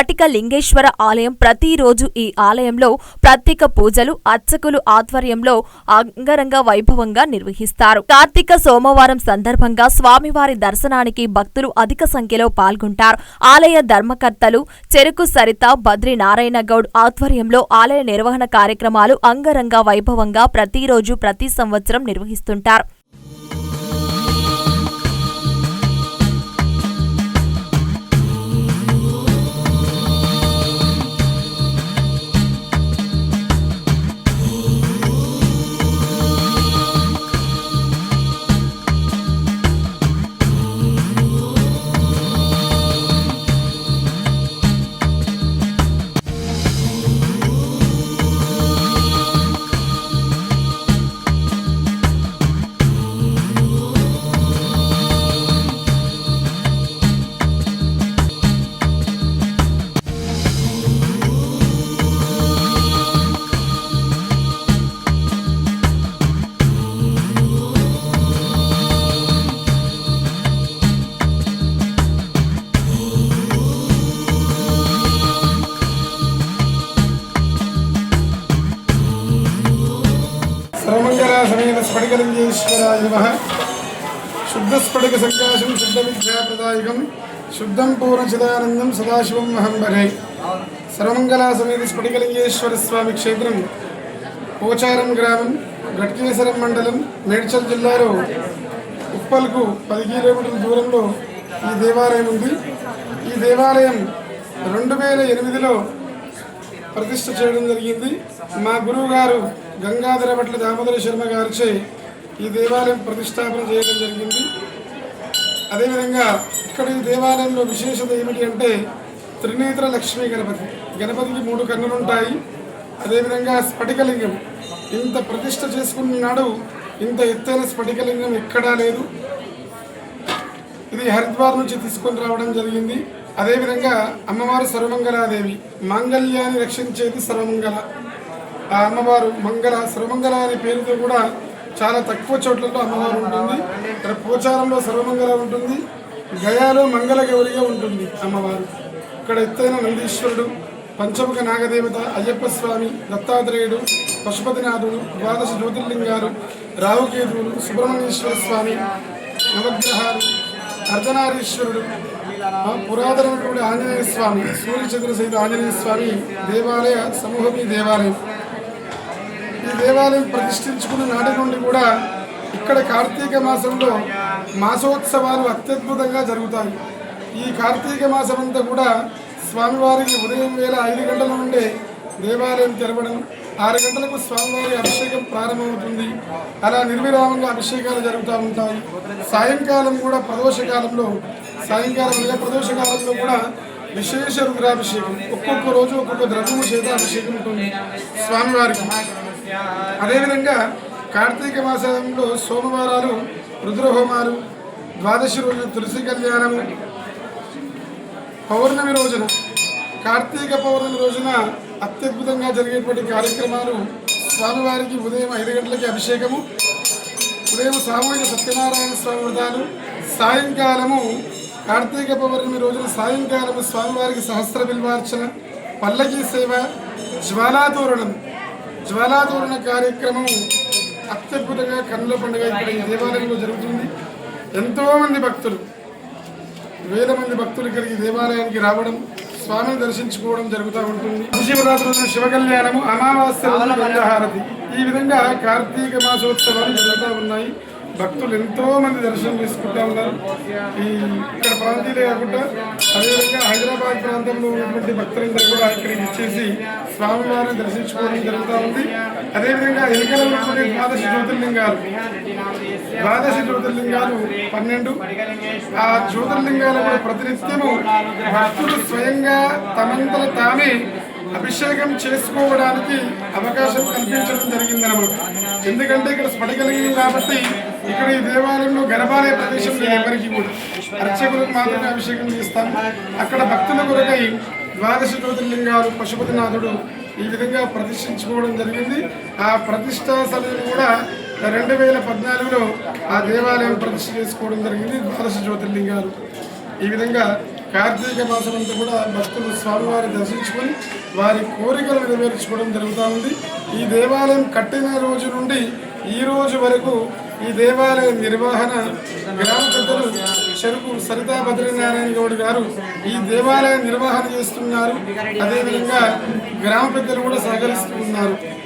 స్ఫటిక లింగేశ్వర ఆలయం ప్రతిరోజు ఈ ఆలయంలో ప్రత్యేక పూజలు అర్చకులు ఆధ్వర్యంలో అంగరంగ వైభవంగా నిర్వహిస్తారు. కార్తీక సోమవారం సందర్భంగా స్వామివారి దర్శనానికి భక్తులు అధిక సంఖ్యలో పాల్గొంటారు. ఆలయ ధర్మకర్తలు చెరుకు సరిత బద్రి నారాయణ గౌడ్ ఆధ్వర్యంలో ఆలయ నిర్వహణ కార్యక్రమాలు అంగరంగ వైభవంగా ప్రతిరోజు ప్రతి సంవత్సరం నిర్వహిస్తుంటారు. सर्वमंगला समेत स्फटिकलिंगेश्वराय नमः। शुद्ध स्फटिक संकाशं शुद्ध विद्याप्रदायकं शुद्धं पूर्णचिदानंदं सदाशिवं अहं भजे। सर्वमंगला समेत स्फटिकलिंगेश्वर स्वामी क्षेत्रं పోచారం గ్రామం గట్కేసరం మండలం మేడ్చల్ జిల్లాలో ఉప్పల్కు 10 కిలోమీటర్ల దూరంలో ఈ దేవాలయం ఉంది. ఈ దేవాలయం 2008లో ప్రతిష్ఠ చేయడం జరిగింది. మా గురువు గారు గంగాధర భట్ల దామోదర శర్మ గారిచే ఈ దేవాలయం ప్రతిష్టాపన చేయడం జరిగింది. అదేవిధంగా ఇక్కడ ఈ దేవాలయంలో విశేషత ఏమిటి అంటే త్రినేత్ర లక్ష్మీ గణపతి, గణపతికి 3 కన్నులు ఉంటాయి. అదేవిధంగా స్ఫటికలింగం ఇంత ప్రతిష్ఠ చేసుకున్నాడు. ఇంత ఎత్తైన స్ఫటికలింగం ఎక్కడా లేదు. ఇది హరిద్వార్ నుంచి తీసుకొని రావడం జరిగింది. అదేవిధంగా అమ్మవారు సర్వమంగళాదేవి, మాంగళ్యాన్ని రక్షించేది సర్వమంగళ. ఆ అమ్మవారు మంగళ సర్వమంగళ అనే పేరుతో కూడా చాలా తక్కువ చోట్లలో అమ్మవారు ఉంటుంది. ఇక్కడ పోచారంలో సర్వమంగళ ఉంటుంది, గయాలో మంగళ గౌరిగా ఉంటుంది అమ్మవారు. ఇక్కడ ఎత్తైన నందీశ్వరుడు, పంచముఖ నాగదేవత, అయ్యప్ప స్వామి, దత్తాత్రేయుడు, పశుపతినాథుడు, 12 జ్యోతిర్లింగాలు, రాహుకేతువులు, సుబ్రహ్మణ్యేశ్వర స్వామి, నవగ్రహాలు, అర్ధనారీశ్వరుడు, పురాతనమైనటువంటి ఆంజనేయ స్వామి, సూర్యచంద్ర సహిత ఆంజనేయ స్వామి దేవాలయ సమూహం ఈ దేవాలయం. ఈ దేవాలయం ప్రతిష్ఠించుకున్న నాటి నుండి కూడా ఇక్కడ కార్తీక మాసంలో మాసోత్సవాలు అత్యద్భుతంగా జరుగుతాయి. ఈ కార్తీక మాసం అంతా కూడా స్వామివారికి ఉదయం వేళ 5 గంటల నుండే దేవాలయం తెరవడం, 6 గంటలకు స్వామివారి అభిషేకం ప్రారంభమవుతుంది. అలా నిర్విరామంగా అభిషేకాలు జరుగుతూ ఉంటాయి. సాయంకాలం కూడా ప్రదోషకాలంలో కూడా విశేష రుద్రాభిషేకం, ఒక్కొక్క రోజు ఒక్కొక్క ద్రవ్యము చేత అభిషేకం ఉంటుంది స్వామివారికి. అదేవిధంగా కార్తీక మాసంలో సోమవారాలు రుద్రహోమాలు, 12 రోజులు తులసి కళ్యాణము, పౌర్ణమి రోజున కార్తీక పౌర్ణమి రోజున అత్యద్భుతంగా జరిగేటువంటి కార్యక్రమాలు. స్వామివారికి ఉదయం 5 గంటలకి అభిషేకము, ఉదయం సామూహిక సత్యనారాయణ స్వామి వ్రతాలు, సాయంకాలము కార్తీక పౌర్ణమి రోజున సాయంకాలము స్వామివారికి సహస్ర బిల్వార్చన, పల్లకీ సేవ, జ్వాలాతోరణ కార్యక్రమం అత్యద్భుతంగా కన్నుల పండుగ ఇక్కడ ఈ దేవాలయంలో జరుగుతుంది. ఎంతోమంది భక్తులు, వేల మంది భక్తులు ఇక్కడికి దేవాలయానికి రావడం, స్వామిని దర్శించుకోవడం జరుగుతూ ఉంటుంది. శివరాత్రి రోజున శివ కళ్యాణము, అమావాస్య రోజున గంగాహారతి, ఈ విధంగా కార్తీక మాసోత్సవాలు జరుగుతూ ఉన్నాయి. భక్తులు ఎంతో మంది దర్శనం చేసుకుంటూ ఉన్నారు. ఈ ఇక్కడ ప్రాంతీయులే కాకుండా అదేవిధంగా హైదరాబాద్ ప్రాంతంలో ఉన్నటువంటి భక్తులందరూ కూడా ఇక్కడికి ఇచ్చేసి స్వామివారిని దర్శించుకోవడం జరుగుతూ ఉంది. అదేవిధంగా ఎన్నికల 12 జ్యోతిర్లింగాలు 12. ఆ జ్యోతిర్లింగాల కూడా ప్రతినిత్యము భక్తులు స్వయంగా తమంతట తామే అభిషేకం చేసుకోవడానికి అవకాశం కల్పించడం జరిగిందన్నమాట. ఎందుకంటే ఇక్కడ స్ఫటికలింగం కాబట్టి ఇక్కడ ఈ దేవాలయంలో గర్భాలయ ప్రదేశం లేదు ఎవరికి కూడా, అర్చకులకు మాత్రమే అభిషేకం చేస్తాము. అక్కడ భక్తుల కొరకై 12 జ్యోతిర్లింగాలు, పశుపతినాథుడు ఈ విధంగా ప్రతిష్ఠించుకోవడం జరిగింది. ఆ ప్రతిష్టా స్థలం కూడా 2014లో ఆ దేవాలయం ప్రతిష్ఠ చేసుకోవడం జరిగింది. 12 జ్యోతిర్లింగాలు ఈ విధంగా కార్తీక మాసం అంతా కూడా భక్తులు స్వామివారి దర్శించుకొని వారి కోరికలు నెరవేర్చుకోవడం జరుగుతూ ఉంది. ఈ దేవాలయం కట్టిన రోజు నుండి ఈ రోజు వరకు ఈ దేవాలయ నిర్వహణ గ్రామ పెద్దలు చెరుకు సరితా బద్రీనారాయణ గౌడ్ గారు ఈ దేవాలయ నిర్వహణ చేస్తున్నారు. అదేవిధంగా గ్రామ పెద్దలు కూడా సహకరిస్తున్నారు.